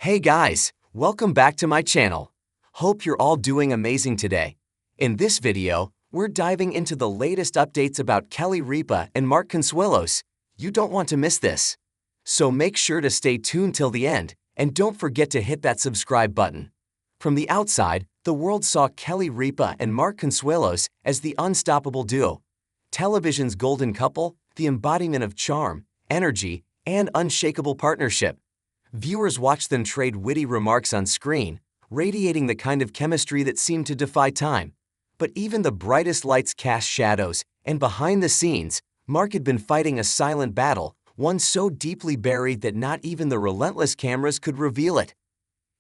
Hey guys, welcome back to my channel. Hope you're all doing amazing today. In this video, we're diving into the latest updates about Kelly Ripa and Mark Consuelos. You don't want to miss this. So make sure to stay tuned till the end, and don't forget to hit that subscribe button. From the outside, the world saw Kelly Ripa and Mark Consuelos as the unstoppable duo. Television's golden couple, the embodiment of charm, energy, and unshakable partnership. Viewers watched them trade witty remarks on screen, radiating the kind of chemistry that seemed to defy time. But even the brightest lights cast shadows, and behind the scenes, Mark had been fighting a silent battle, one so deeply buried that not even the relentless cameras could reveal it.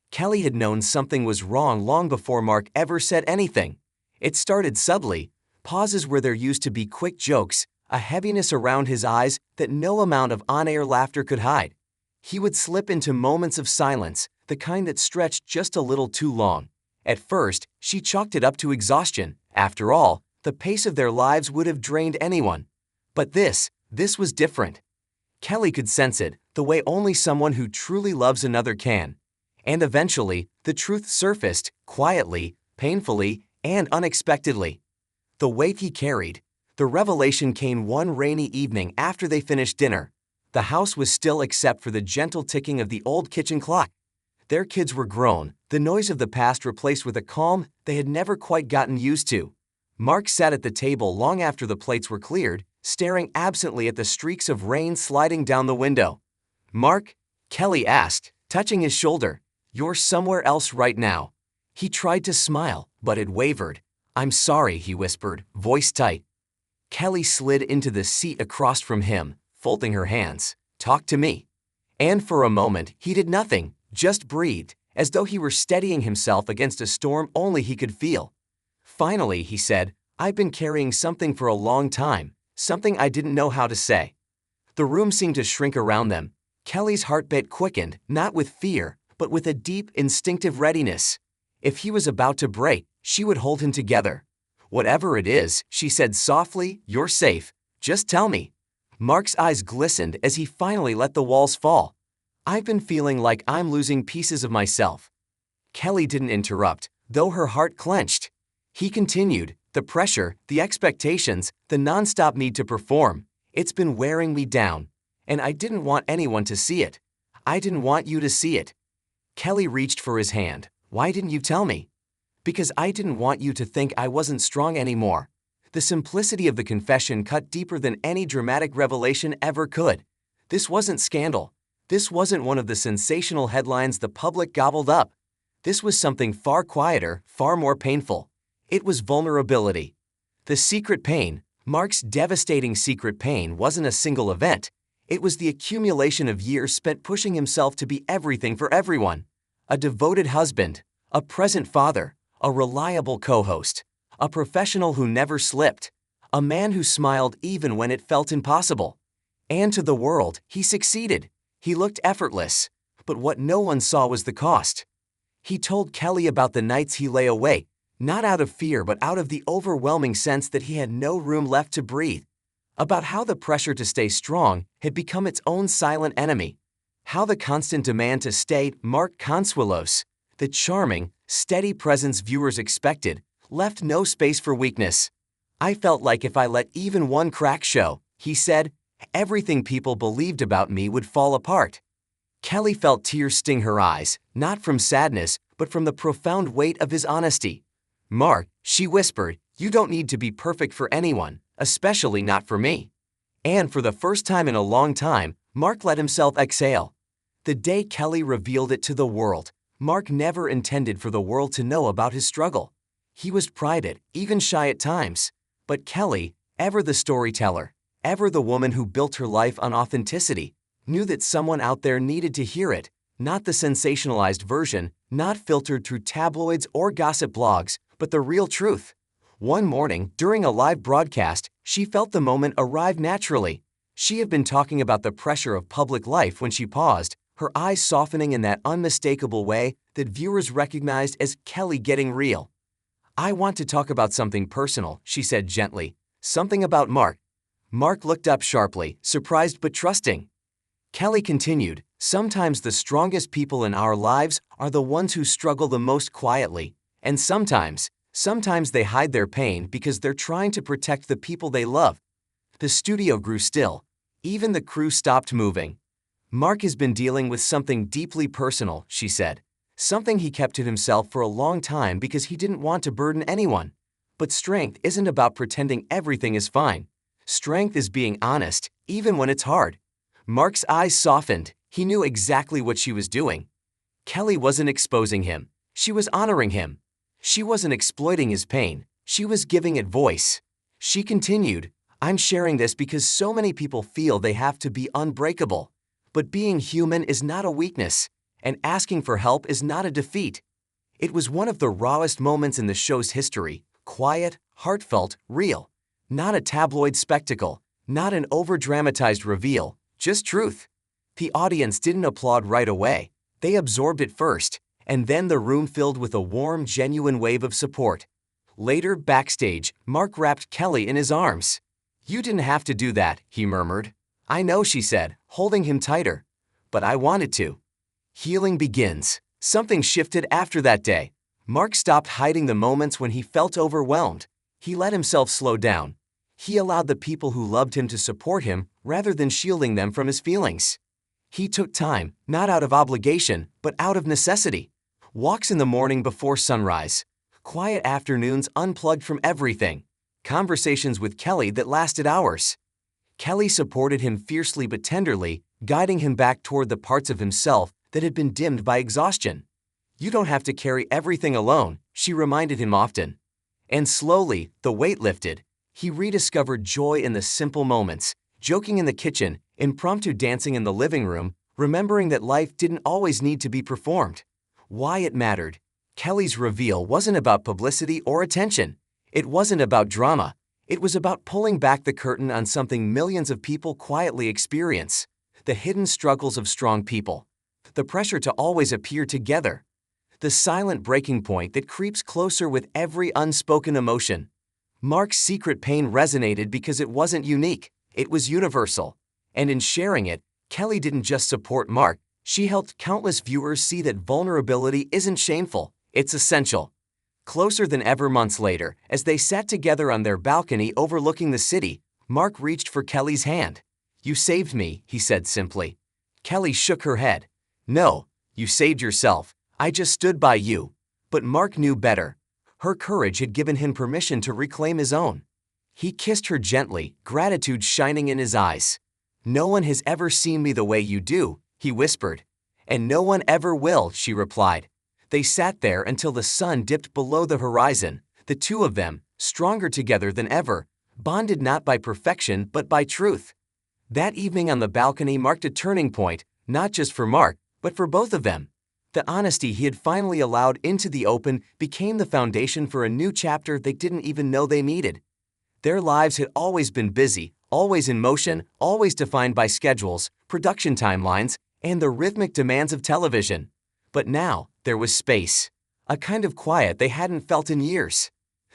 Kelly had known something was wrong long before Mark ever said anything. It started subtly, pauses where there used to be quick jokes, a heaviness around his eyes that no amount of on-air laughter could hide. He would slip into moments of silence, the kind that stretched just a little too long. At first, she chalked it up to exhaustion. After all, the pace of their lives would have drained anyone. But this was different. Kelly could sense it, the way only someone who truly loves another can. And eventually, the truth surfaced, quietly, painfully, and unexpectedly. The weight he carried. The revelation came one rainy evening after they finished dinner. The house was still except for the gentle ticking of the old kitchen clock. Their kids were grown, the noise of the past replaced with a calm they had never quite gotten used to. Mark sat at the table long after the plates were cleared, staring absently at the streaks of rain sliding down the window. "Mark?" Kelly asked, touching his shoulder. "You're somewhere else right now." He tried to smile, but it wavered. "I'm sorry," he whispered, voice tight. Kelly slid into the seat across from him, folding her hands. "Talk to me." And for a moment, he did nothing, just breathed, as though he were steadying himself against a storm only he could feel. Finally, he said, "I've been carrying something for a long time, something I didn't know how to say." The room seemed to shrink around them. Kelly's heartbeat quickened, not with fear, but with a deep, instinctive readiness. If he was about to break, she would hold him together. "Whatever it is," she said softly, "you're safe. Just tell me." Mark's eyes glistened as he finally let the walls fall. "I've been feeling like I'm losing pieces of myself." Kelly didn't interrupt, though her heart clenched. He continued, "The pressure, the expectations, the nonstop need to perform. It's been wearing me down. And I didn't want anyone to see it. I didn't want you to see it." Kelly reached for his hand. "Why didn't you tell me?" "Because I didn't want you to think I wasn't strong anymore." The simplicity of the confession cut deeper than any dramatic revelation ever could. This wasn't scandal. This wasn't one of the sensational headlines the public gobbled up. This was something far quieter, far more painful. It was vulnerability. The secret pain, Mark's devastating secret pain, wasn't a single event. It was the accumulation of years spent pushing himself to be everything for everyone. A devoted husband, a present father, a reliable co-host. A professional who never slipped. A man who smiled even when it felt impossible. And to the world, he succeeded. He looked effortless. But what no one saw was the cost. He told Kelly about the nights he lay awake, not out of fear but out of the overwhelming sense that he had no room left to breathe. About how the pressure to stay strong had become its own silent enemy. How the constant demand to stay Mark Consuelos, the charming, steady presence viewers expected, left no space for weakness. "I felt like if I let even one crack show," he said, "everything people believed about me would fall apart." Kelly felt tears sting her eyes, not from sadness, but from the profound weight of his honesty. "Mark," she whispered, "you don't need to be perfect for anyone, especially not for me." And for the first time in a long time, Mark let himself exhale. The day Kelly revealed it to the world, Mark never intended for the world to know about his struggle. He was private, even shy at times. But Kelly, ever the storyteller, ever the woman who built her life on authenticity, knew that someone out there needed to hear it, not the sensationalized version, not filtered through tabloids or gossip blogs, but the real truth. One morning, during a live broadcast, she felt the moment arrive naturally. She had been talking about the pressure of public life when she paused, her eyes softening in that unmistakable way that viewers recognized as Kelly getting real. "I want to talk about something personal," she said gently. "Something about Mark." Mark looked up sharply, surprised but trusting. Kelly continued, Sometimes the strongest people in our lives are the ones who struggle the most quietly, and sometimes they hide their pain because they're trying to protect the people they love. The studio grew still. Even the crew stopped moving. Mark has been dealing with something deeply personal, she said. Something he kept to himself for a long time because he didn't want to burden anyone. But strength isn't about pretending everything is fine. Strength is being honest, even when it's hard. Mark's eyes softened. He knew exactly what she was doing. Kelly wasn't exposing him. She was honoring him. She wasn't exploiting his pain. She was giving it voice. She continued, "I'm sharing this because so many people feel they have to be unbreakable. But being human is not a weakness, and asking for help is not a defeat." It was one of the rawest moments in the show's history, quiet, heartfelt, real. Not a tabloid spectacle, not an over-dramatized reveal, just truth. The audience didn't applaud right away. They absorbed it first, and then the room filled with a warm, genuine wave of support. Later, backstage, Mark wrapped Kelly in his arms. "You didn't have to do that," he murmured. "I know," she said, holding him tighter. "But I wanted to." Healing begins. Something shifted after that day. Mark stopped hiding the moments when he felt overwhelmed. He let himself slow down. He allowed the people who loved him to support him rather than shielding them from his feelings. He took time, not out of obligation, but out of necessity. Walks in the morning before sunrise. Quiet afternoons unplugged from everything. Conversations with Kelly that lasted hours. Kelly supported him fiercely but tenderly, guiding him back toward the parts of himself that had been dimmed by exhaustion. "You don't have to carry everything alone," she reminded him often. And slowly, the weight lifted. He rediscovered joy in the simple moments, joking in the kitchen, impromptu dancing in the living room, remembering that life didn't always need to be performed. Why it mattered. Kelly's reveal wasn't about publicity or attention. It wasn't about drama. It was about pulling back the curtain on something millions of people quietly experience. The hidden struggles of strong people. The pressure to always appear together. The silent breaking point that creeps closer with every unspoken emotion. Mark's secret pain resonated because it wasn't unique. It was universal. And in sharing it, Kelly didn't just support Mark, she helped countless viewers see that vulnerability isn't shameful, it's essential. Closer than ever months later, as they sat together on their balcony overlooking the city, Mark reached for Kelly's hand. "You saved me," he said simply. Kelly shook her head. "No, you saved yourself. I just stood by you." But Mark knew better. Her courage had given him permission to reclaim his own. He kissed her gently, gratitude shining in his eyes. "No one has ever seen me the way you do," he whispered. "And no one ever will," she replied. They sat there until the sun dipped below the horizon, the two of them, stronger together than ever, bonded not by perfection but by truth. That evening on the balcony marked a turning point, not just for Mark, but for both of them. The honesty he had finally allowed into the open became the foundation for a new chapter they didn't even know they needed. Their lives had always been busy, always in motion, always defined by schedules, production timelines, and the rhythmic demands of television. But now, there was space. A kind of quiet they hadn't felt in years.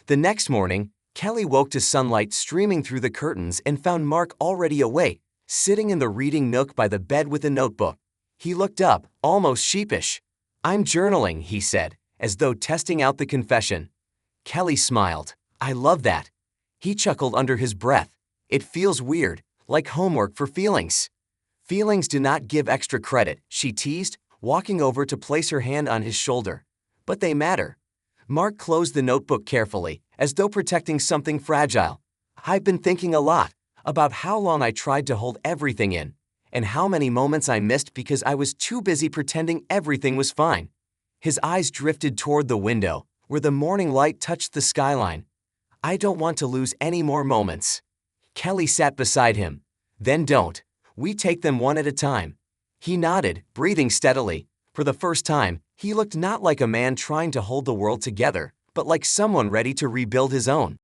The next morning, Kelly woke to sunlight streaming through the curtains and found Mark already awake, sitting in the reading nook by the bed with a notebook. He looked up, almost sheepish. "I'm journaling," he said, as though testing out the confession. Kelly smiled. "I love that." He chuckled under his breath. "It feels weird, like homework for feelings." "Feelings do not give extra credit," she teased, walking over to place her hand on his shoulder. "But they matter." Mark closed the notebook carefully, as though protecting something fragile. "I've been thinking a lot about how long I tried to hold everything in, and how many moments I missed because I was too busy pretending everything was fine." His eyes drifted toward the window, where the morning light touched the skyline. "I don't want to lose any more moments." Kelly sat beside him. "Then don't. We take them one at a time." He nodded, breathing steadily. For the first time, he looked not like a man trying to hold the world together, but like someone ready to rebuild his own.